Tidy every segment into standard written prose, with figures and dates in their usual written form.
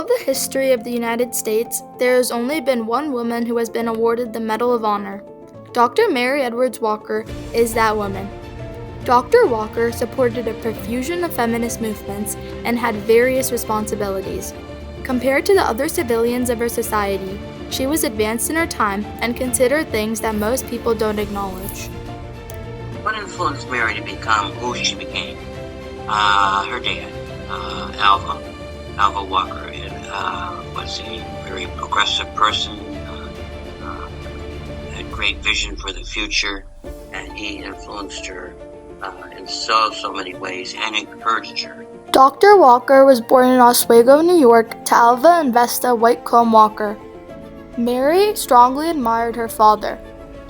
of the history of the United States, there has only been one woman who has been awarded the Medal of Honor. Dr. Mary Edwards Walker is that woman. Dr. Walker supported a profusion of feminist movements and had various responsibilities. Compared to the other civilians of her society, she was advanced in her time and considered things that most people don't acknowledge. What influenced Mary to become who she became? Her dad, Alva Walker, was a very progressive person, had great vision for the future, and he influenced her in so many ways and encouraged her. Dr. Walker was born in Oswego, New York, to Alva and Vesta Whitcomb Walker. Mary strongly admired her father.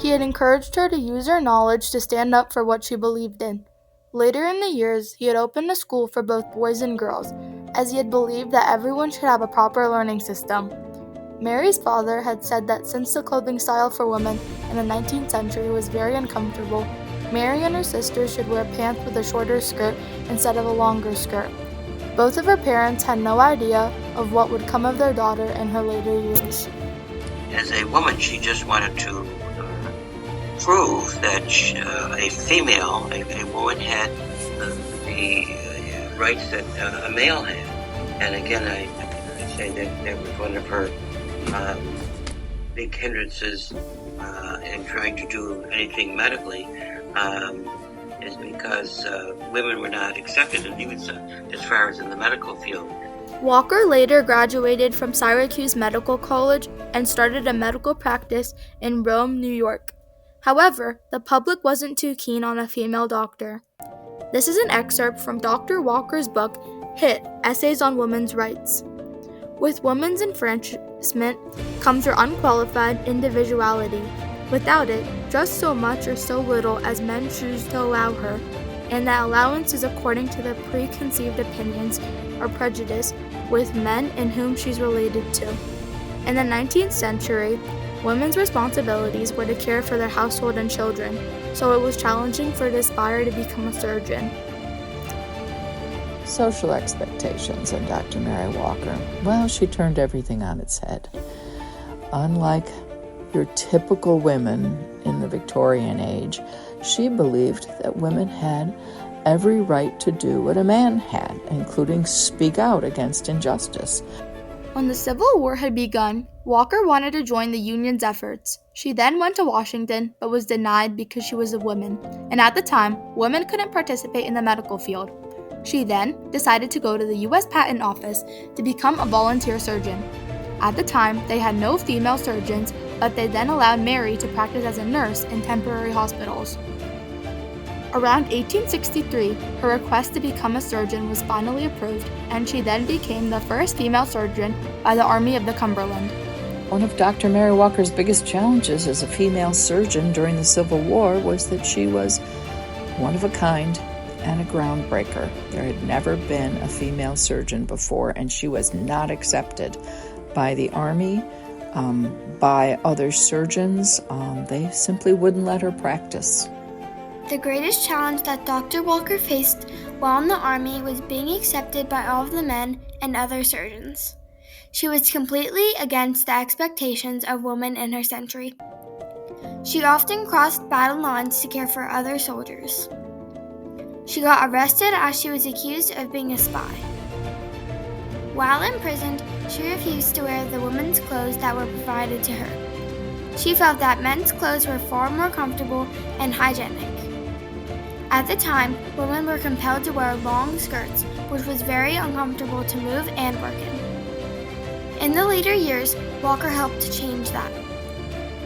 He had encouraged her to use her knowledge to stand up for what she believed in. Later in the years, he had opened a school for both boys and girls, as he had believed that everyone should have a proper learning system. Mary's father had said that since the clothing style for women in the 19th century was very uncomfortable, Mary and her sisters should wear pants with a shorter skirt instead of a longer skirt. Both of her parents had no idea of what would come of their daughter in her later years. As a woman, she just wanted to prove that a female, a woman, had the rights that a male had. And again, I say that was one of her big hindrances in trying to do anything medically, is because women were not accepted, and even as far as in the medical field. Walker later graduated from Syracuse Medical College and started a medical practice in Rome, New York. However, the public wasn't too keen on a female doctor. This is an excerpt from Dr. Walker's book, Hit: Essays on Women's Rights. With women's enfranchisement comes her unqualified individuality. Without it, just so much or so little as men choose to allow her, and that allowance is according to the preconceived opinions or prejudice with men in whom she's related to. In the 19th century, women's responsibilities were to care for their household and children, so it was challenging for her to aspire to become a surgeon. Social expectations of Dr. Mary Walker. Well, she turned everything on its head. Unlike your typical women in the Victorian age, she believed that women had every right to do what a man had, including speak out against injustice. When the Civil War had begun, Walker wanted to join the Union's efforts. She then went to Washington, but was denied because she was a woman, and at the time, women couldn't participate in the medical field. She then decided to go to the U.S. Patent Office to become a volunteer surgeon. At the time, they had no female surgeons, but they then allowed Mary to practice as a nurse in temporary hospitals. Around 1863, her request to become a surgeon was finally approved, and she then became the first female surgeon by the Army of the Cumberland. One of Dr. Mary Walker's biggest challenges as a female surgeon during the Civil War was that she was one of a kind and a groundbreaker. There had never been a female surgeon before, and she was not accepted by the Army, by other surgeons. They simply wouldn't let her practice. The greatest challenge that Dr. Walker faced while in the Army was being accepted by all of the men and other surgeons. She was completely against the expectations of women in her century. She often crossed battle lines to care for other soldiers. She got arrested as she was accused of being a spy. While imprisoned, she refused to wear the women's clothes that were provided to her. She felt that men's clothes were far more comfortable and hygienic. At the time, women were compelled to wear long skirts, which was very uncomfortable to move and work in. In the later years, Walker helped to change that.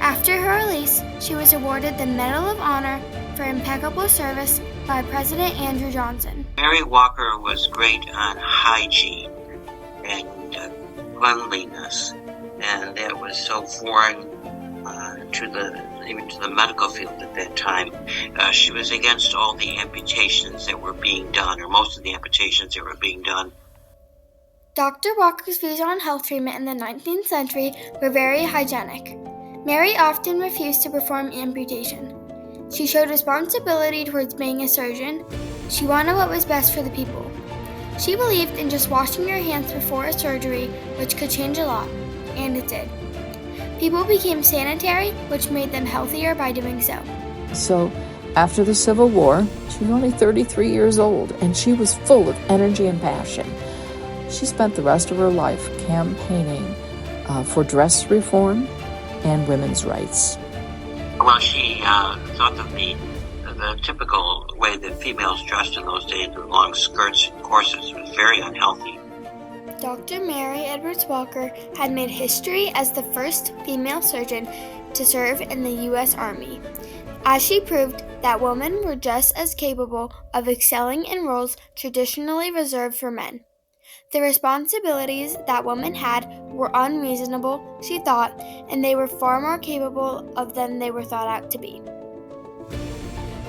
After her release, she was awarded the Medal of Honor for impeccable service by President Andrew Johnson. Mary Walker was great on hygiene and cleanliness, and that was so foreign even to the medical field at that time. She was against all the amputations that were being done, or most of the amputations that were being done. Dr. Walker's views on health treatment in the 19th century were very hygienic. Mary often refused to perform amputation. She showed responsibility towards being a surgeon. She wanted what was best for the people. She believed in just washing your hands before a surgery, which could change a lot, and it did. People became sanitary, which made them healthier by doing so. So, after the Civil War, she was only 33 years old, and she was full of energy and passion. She spent the rest of her life campaigning for dress reform and women's rights. Well, she thought that the typical way that females dressed in those days with long skirts and corsets was very unhealthy. Dr. Mary Edwards Walker had made history as the first female surgeon to serve in the U.S. Army, as she proved that women were just as capable of excelling in roles traditionally reserved for men. The responsibilities that women had were unreasonable, she thought, and they were far more capable of than they were thought out to be.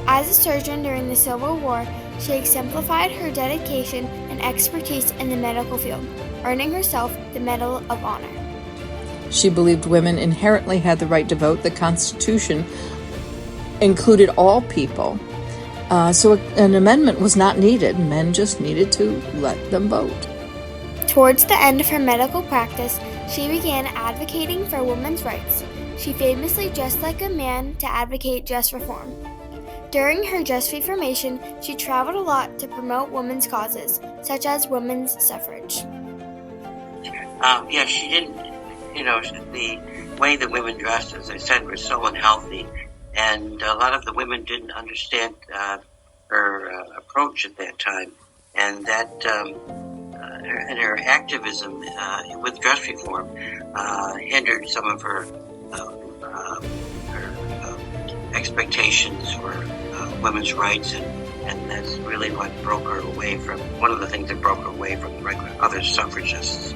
As a surgeon during the Civil War, she exemplified her dedication and expertise in the medical field, earning herself the Medal of Honor. She believed women inherently had the right to vote. The Constitution included all people, so an amendment was not needed. Men just needed to let them vote. Towards the end of her medical practice, she began advocating for women's rights. She famously dressed like a man to advocate dress reform. During her dress reformation, she traveled a lot to promote women's causes, such as women's suffrage. She didn't, the way that women dressed, as I said, was so unhealthy, and a lot of the women didn't understand her approach at that time, and that her activism with dress reform hindered some of her expectations for women's rights, and that's really what broke her away from, one of the things that broke her away from the regular other suffragists.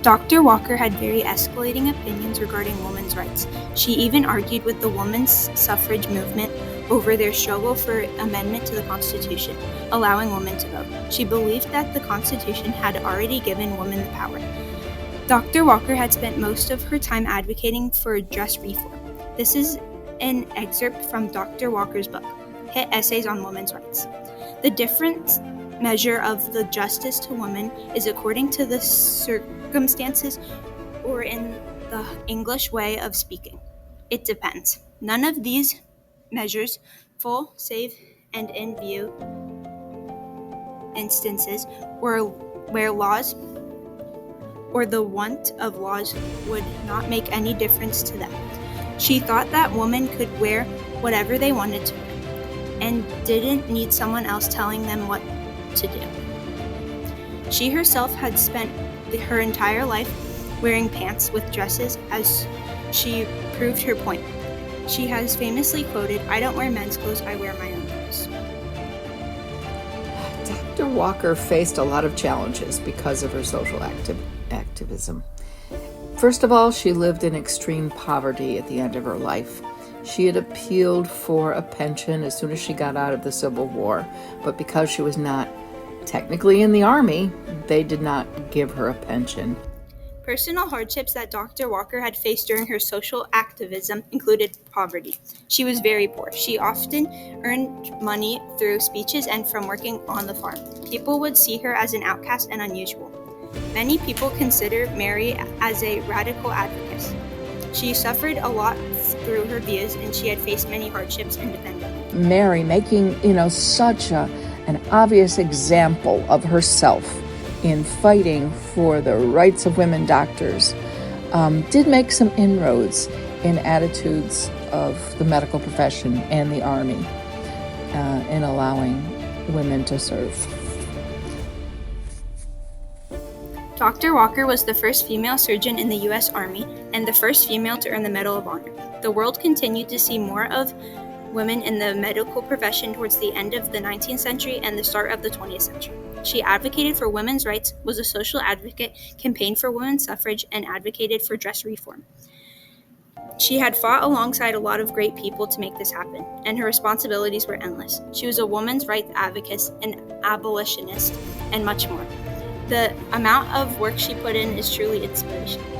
Dr. Walker had very escalating opinions regarding women's rights. She even argued with the women's suffrage movement over their struggle for amendment to the Constitution, allowing women to vote. She believed that the Constitution had already given women the power. Dr. Walker had spent most of her time advocating for dress reform. This is an excerpt from Dr. Walker's book, Hit Essays on Women's Rights. The different measure of the justice to women is according to the circumstances, or in the English way of speaking. It depends. None of these measures, full, save, and in view instances where laws or the want of laws would not make any difference to them. She thought that women could wear whatever they wanted to and didn't need someone else telling them what to do. She herself had spent her entire life wearing pants with dresses, as she proved her point. She has famously quoted, "I don't wear men's clothes, I wear my own clothes." Dr. Walker faced a lot of challenges because of her social activism. First of all, she lived in extreme poverty at the end of her life. She had appealed for a pension as soon as she got out of the Civil War, but because she was not technically in the Army, they did not give her a pension. Personal hardships that Dr. Walker had faced during her social activism included poverty. She was very poor. She often earned money through speeches and from working on the farm. People would see her as an outcast and unusual. Many people consider Mary as a radical advocate. She suffered a lot through her views, and she had faced many hardships independently. Mary making, such an obvious example of herself in fighting for the rights of women doctors, did make some inroads in attitudes of the medical profession and the Army in allowing women to serve. Dr. Walker was the first female surgeon in the U.S. Army and the first female to earn the Medal of Honor. The world continued to see more of women in the medical profession towards the end of the 19th century and the start of the 20th century. She advocated for women's rights, was a social advocate, campaigned for women's suffrage, and advocated for dress reform. She had fought alongside a lot of great people to make this happen, and her responsibilities were endless. She was a women's rights advocate, an abolitionist, and much more. The amount of work she put in is truly inspirational.